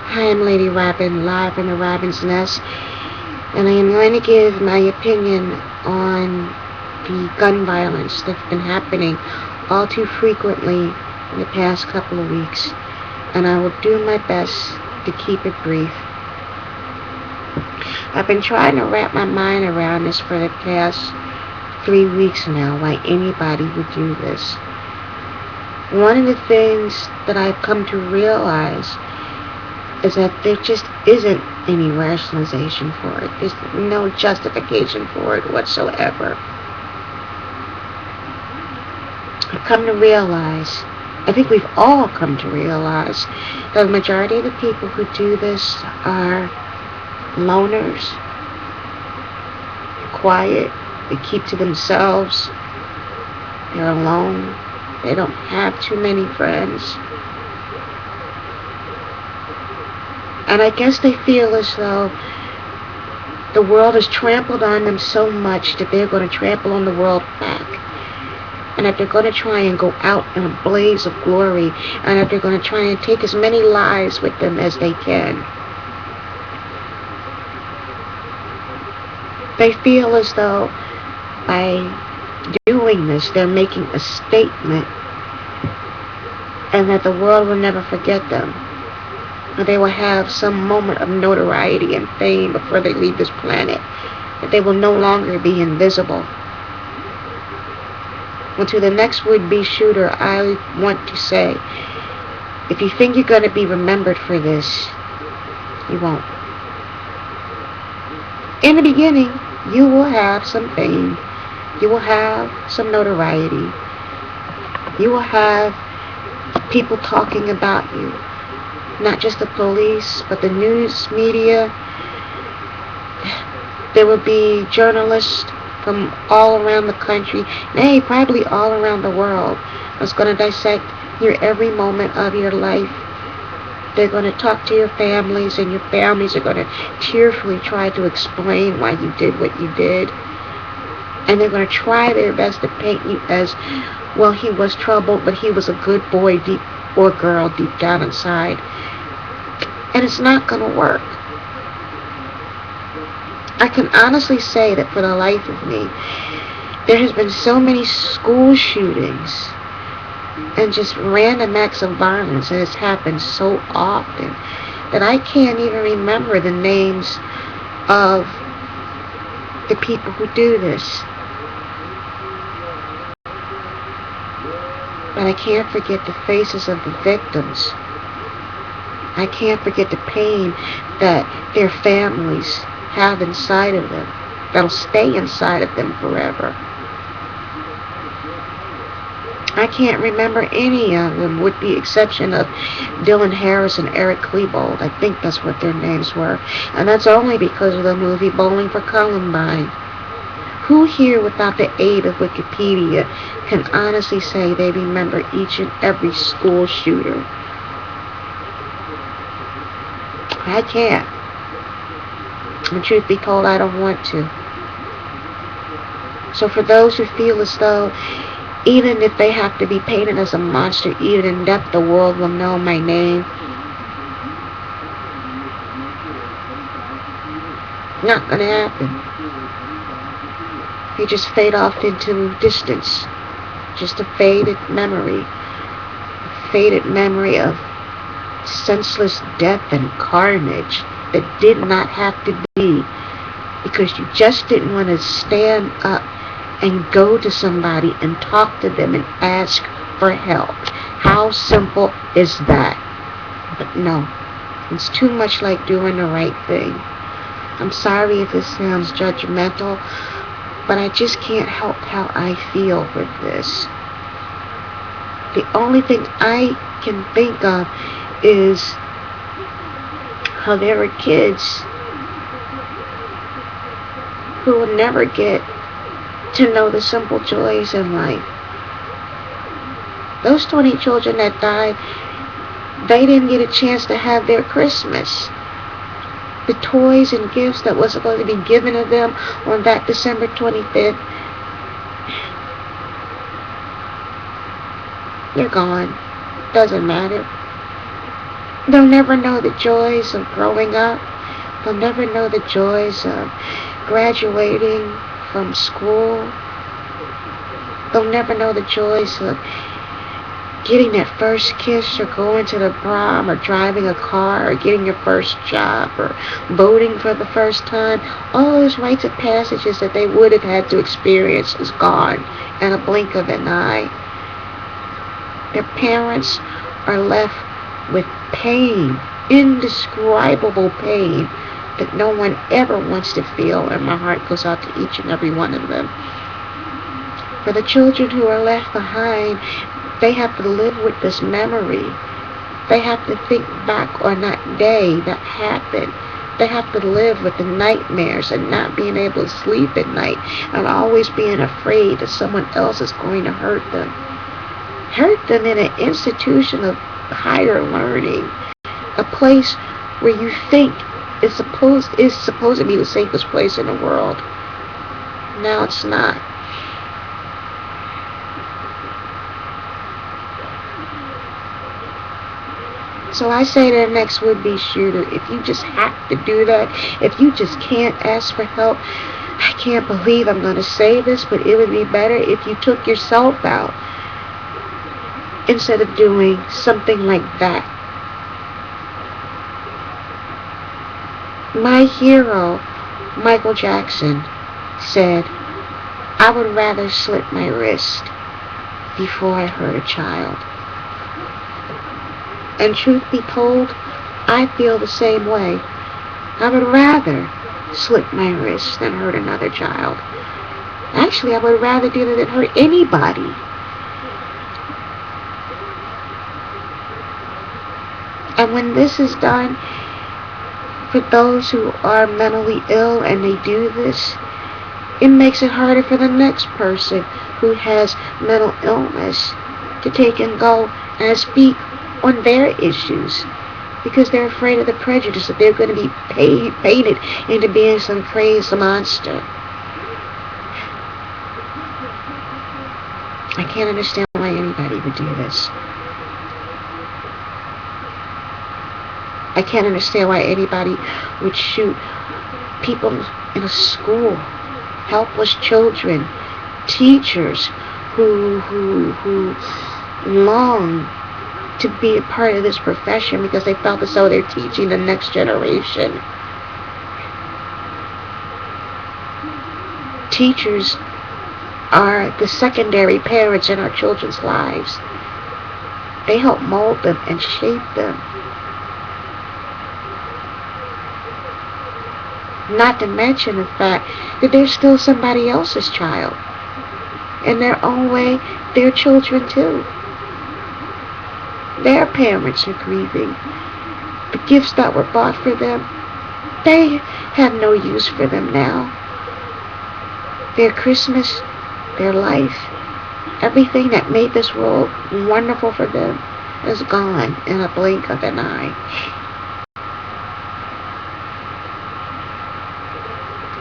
Hi, I'm Lady Robin, live from the Robin's Nest, and I am going to give my opinion on the gun violence that's been happening all too frequently in the past couple of weeks, and I will do my best to keep it brief. I've been trying to wrap my mind around this for the past 3 weeks now, why anybody would do this. One of the things that I've come to realize is that there just isn't any rationalization for it. There's no justification for it whatsoever. I've come to realize, I think we've all come to realize, that the majority of the people who do this are loners, quiet, they keep to themselves, they're alone, they don't have too many friends. And I guess they feel as though the world has trampled on them so much that they're going to trample on the world back. And that they're going to try and go out in a blaze of glory. And that they're going to try and take as many lives with them as they can. They feel as though by doing this, they're making a statement. And that the world will never forget them. They will have some moment of notoriety and fame before they leave this planet. That they will no longer be invisible. Well, to the next would-be shooter, I want to say, if you think you're going to be remembered for this, you won't. In the beginning, you will have some fame. You will have some notoriety. You will have people talking about you. Not just the police, but the news media. There will be journalists from all around the country, nay, probably all around the world, that's going to dissect your every moment of your life. They're going to talk to your families, and your families are going to tearfully try to explain why you did what you did. And they're going to try their best to paint you as, well, he was troubled, but he was a good boy deep or girl deep down inside. And it's not going to work. I can honestly say that for the life of me, there has been so many school shootings and just random acts of violence that has happened so often that I can't even remember the names of the people who do this. But I can't forget the faces of the victims. I can't forget the pain that their families have inside of them, that'll stay inside of them forever. I can't remember any of them, with the exception of Dylan Harris and Eric Klebold. I think that's what their names were. And that's only because of the movie Bowling for Columbine. Who here, without the aid of Wikipedia, can honestly say they remember each and every school shooter? I can't. And truth be told, I don't want to. So for those who feel as though, even if they have to be painted as a monster, even in death, the world will know my name, not gonna happen. They just fade off into distance. Just a faded memory. A faded memory of senseless death and carnage that did not have to be, because you just didn't want to stand up and go to somebody and talk to them and ask for help. How simple is that? But no, it's too much like doing the right thing. I'm sorry if this sounds judgmental, but I just can't help how I feel with this. The only thing I can think of is how there were kids who will never get to know the simple joys in life. Those 20 children that died, they didn't get a chance to have their Christmas. The toys and gifts that was supposed to be given to them on that December 25th, they're gone. Doesn't matter. They'll never know the joys of growing up. They'll never know the joys of graduating from school. They'll never know the joys of getting that first kiss or going to the prom or driving a car or getting your first job or voting for the first time. All those rites of passages that they would have had to experience is gone in a blink of an eye. Their parents are left with pain, indescribable pain that no one ever wants to feel, and my heart goes out to each and every one of them. For the children who are left behind, they have to live with this memory. They have to think back on that day that happened. They have to live with the nightmares and not being able to sleep at night and always being afraid that someone else is going to hurt them. Hurt them in an institution of higher learning, a place where you think is supposed to be the safest place in the world. Now it's not. So I say to the next would-be shooter, if you just have to do that, if you just can't ask for help, I can't believe I'm going to say this, but it would be better if you took yourself out instead of doing something like that. My hero, Michael Jackson, said, I would rather slit my wrist before I hurt a child. And truth be told, I feel the same way. I would rather slit my wrist than hurt another child. Actually, I would rather do that than hurt anybody. And when this is done, for those who are mentally ill and they do this, it makes it harder for the next person who has mental illness to take and go and speak on their issues, because they're afraid of the prejudice that they're going to be painted into being some crazy monster. I can't understand why anybody would do this. I can't understand why anybody would shoot people in a school, helpless children, teachers who long to be a part of this profession because they felt as though they're teaching the next generation. Teachers are the secondary parents in our children's lives. They help mold them and shape them. Not to mention the fact that they're still somebody else's child. In their own way, they're children too. Their parents are grieving. The gifts that were bought for them, they have no use for them now. Their Christmas, their life, everything that made this world wonderful for them is gone in a blink of an eye.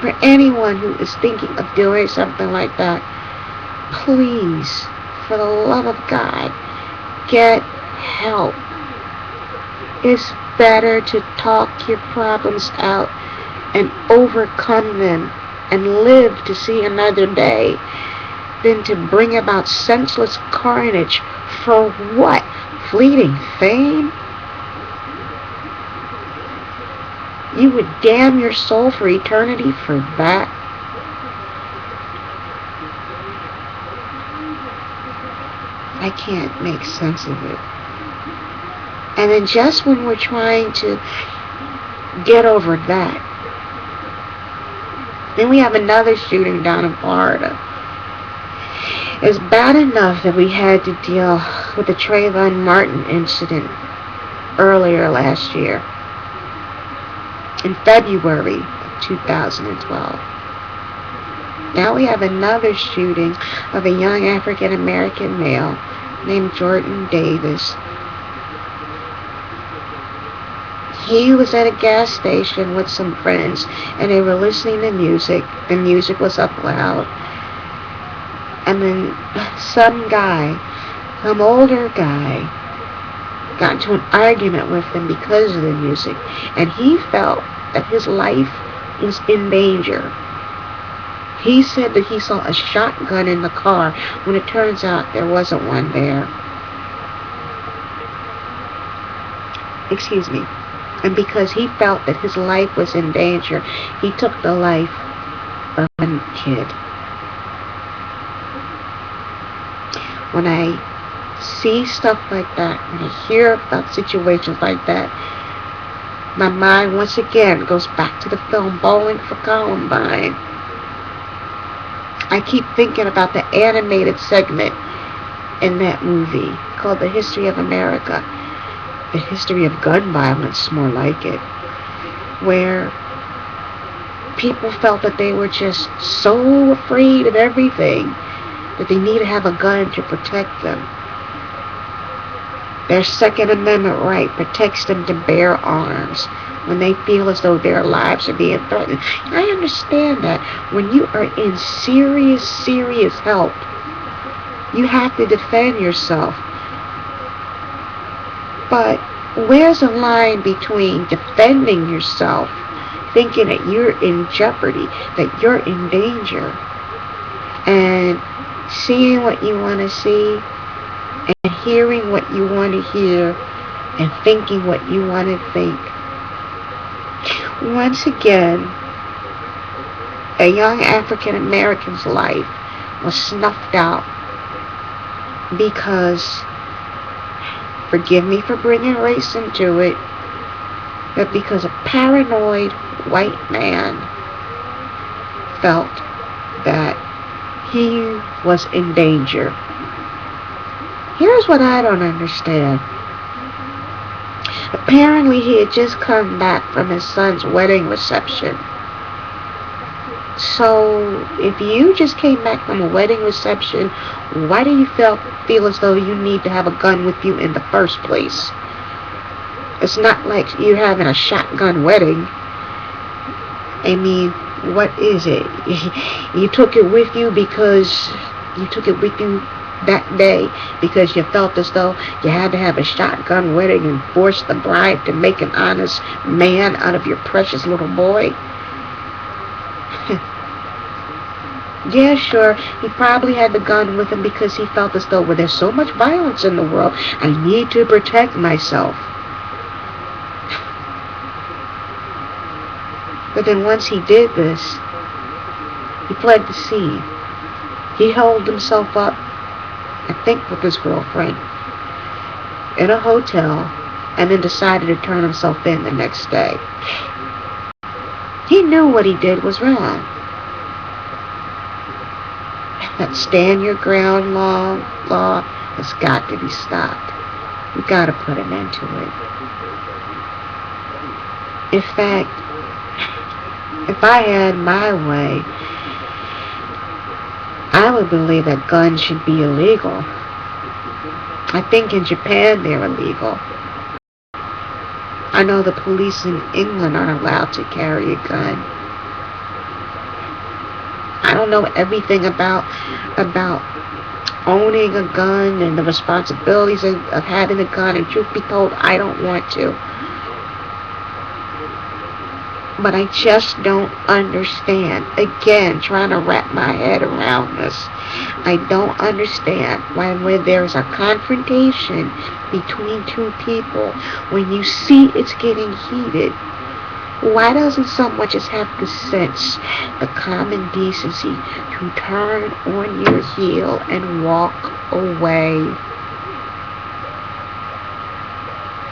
For anyone who is thinking of doing something like that, please, for the love of God, get help. It's better to talk your problems out and overcome them and live to see another day than to bring about senseless carnage for what? Fleeting fame? You would damn your soul for eternity for that? I can't make sense of it. And then just when we're trying to get over that, then we have another shooting down in Florida. It's bad enough that we had to deal with the Trayvon Martin incident earlier last year, in February of 2012. Now we have another shooting of a young African American male named Jordan Davis. He was at a gas station with some friends and they were listening to music. The music was up loud. And then some older guy, got into an argument with them because of the music, and he felt that his life was in danger. He said that he saw a shotgun in the car when it turns out there wasn't one there. Excuse me. And because he felt that his life was in danger, he took the life of a kid. When I see stuff like that, when I hear about situations like that, my mind once again goes back to the film Bowling for Columbine. I keep thinking about the animated segment in that movie called The History of America. The history of gun violence, more like it, where people felt that they were just so afraid of everything that they need to have a gun to protect them. Their Second Amendment right protects them to bear arms when they feel as though their lives are being threatened. I understand that when you are in serious help, you have to defend yourself. But where's the line between defending yourself, thinking that you're in jeopardy, that you're in danger, and seeing what you want to see, and hearing what you want to hear, and thinking what you want to think? Once again, a young African American's life was snuffed out because, forgive me for bringing race into it, but because a paranoid white man felt that he was in danger. Here's what I don't understand. Apparently he had just come back from his son's wedding reception. So if you just came back from a wedding reception, why do you feel as though you need to have a gun with you in the first place? It's not like you're having a shotgun wedding. I mean, what is it? You took it with you because you took it with you that day because you felt as though you had to have a shotgun wedding and force the bride to make an honest man out of your precious little boy? Yeah, sure, he probably had the gun with him because he felt as though, well, there's so much violence in the world, I need to protect myself. But then once he did this, he fled the scene. He held himself up, I think with his girlfriend, in a hotel, and then decided to turn himself in the next day. He knew what he did was wrong. That stand your ground law has got to be stopped. We've got to put an end to it. In fact, if I had my way, I would believe that guns should be illegal. I think in Japan they're illegal. I know the police in England aren't allowed to carry a gun. I don't know everything about owning a gun and the responsibilities of having a gun, and truth be told, I don't want to. But I just don't understand. Again, trying to wrap my head around this. I don't understand why when there's a confrontation between two people, when you see it's getting heated, why doesn't someone just have the sense, the common decency, to turn on your heel and walk away?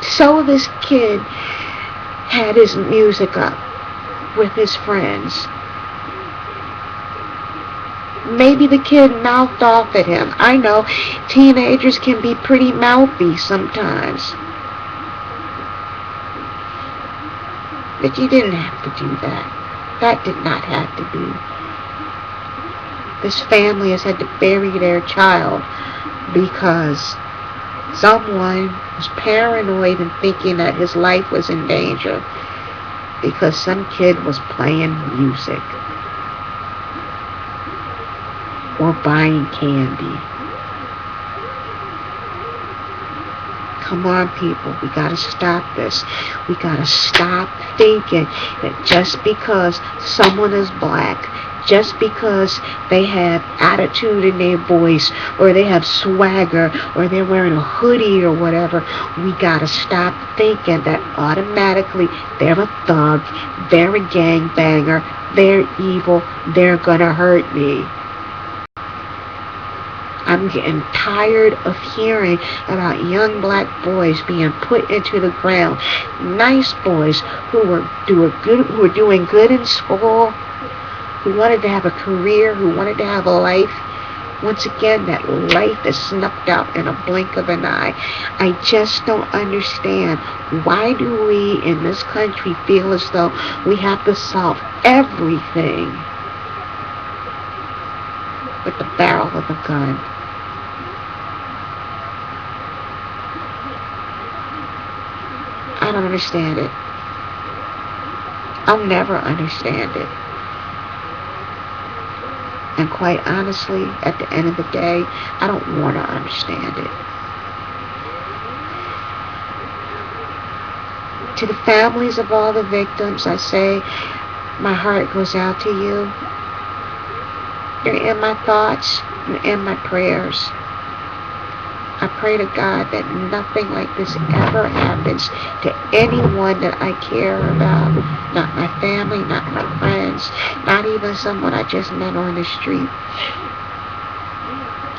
So this kid had his music up with his friends. Maybe the kid mouthed off at him. I know teenagers can be pretty mouthy sometimes. But you didn't have to do that. That did not have to be. This family has had to bury their child because someone was paranoid and thinking that his life was in danger because some kid was playing music or buying candy. Come on, people. We gotta stop this. We gotta stop thinking that just because someone is black, just because they have attitude in their voice, or they have swagger, or they're wearing a hoodie or whatever, we gotta stop thinking that automatically they're a thug, they're a gangbanger, they're evil, they're gonna hurt me. I'm getting tired of hearing about young black boys being put into the ground. Nice boys who were doing good in school, who wanted to have a career, who wanted to have a life. Once again, that life is snuffed out in a blink of an eye. I just don't understand. Why do we in this country feel as though we have to solve everything with the barrel of a gun? I don't understand it. I'll never understand it. And quite honestly, at the end of the day, I don't want to understand it. To the families of all the victims, I say, my heart goes out to you. You're in my thoughts, you're in my prayers. I pray to God that nothing like this ever happens to anyone that I care about. Not my family, not my friends, not even someone I just met on the street.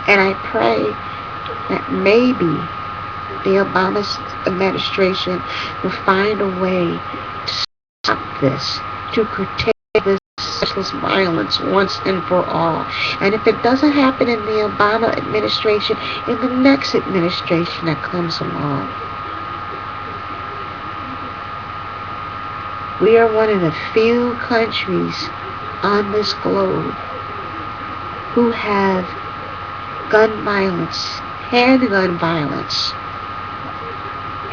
And I pray that maybe the Obama administration will find a way to stop this, to curtail this senseless violence once and for all. And if it doesn't happen in the Obama administration, in the next administration that comes along. We are one of the few countries on this globe who have gun violence, handgun violence,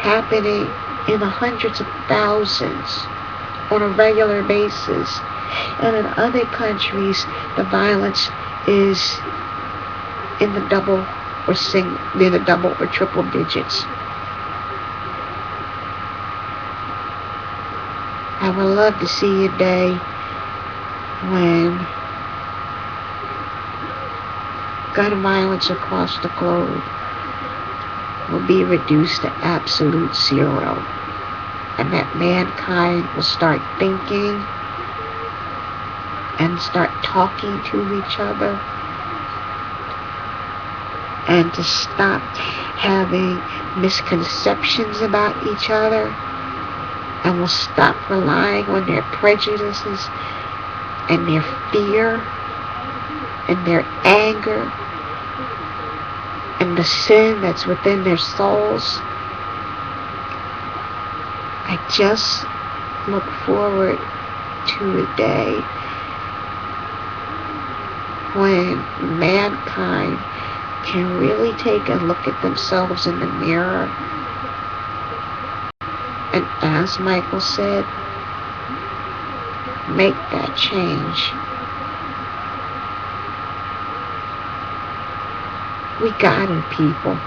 happening in the hundreds of thousands on a regular basis. And in other countries, the violence is in the double or triple digits. I would love to see a day when gun violence across the globe will be reduced to absolute zero, and that mankind will start thinking and start talking to each other, and to stop having misconceptions about each other, and will stop relying on their prejudices and their fear and their anger and the sin that's within their souls. I just look forward to a day when mankind can really take a look at themselves in the mirror, and as Michael said, make that change. We got it, people.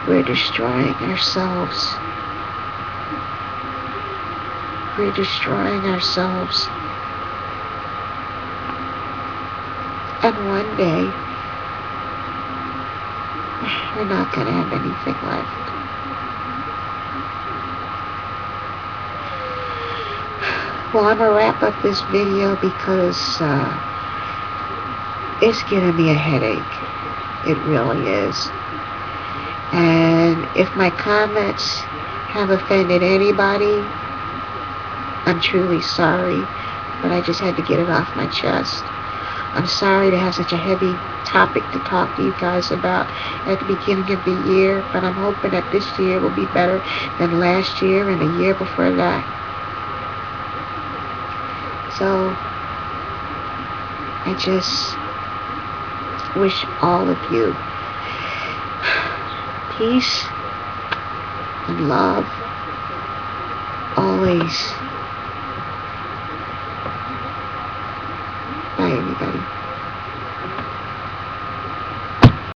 We're destroying ourselves. We're destroying ourselves. And one day, we're not going to have anything left. Well, I'm going to wrap up this video because it's giving me a headache. It really is. And if my comments have offended anybody, I'm truly sorry, but I just had to get it off my chest. I'm sorry to have such a heavy topic to talk to you guys about at the beginning of the year, but I'm hoping that this year will be better than last year and the year before that. So, I just wish all of you peace and love always.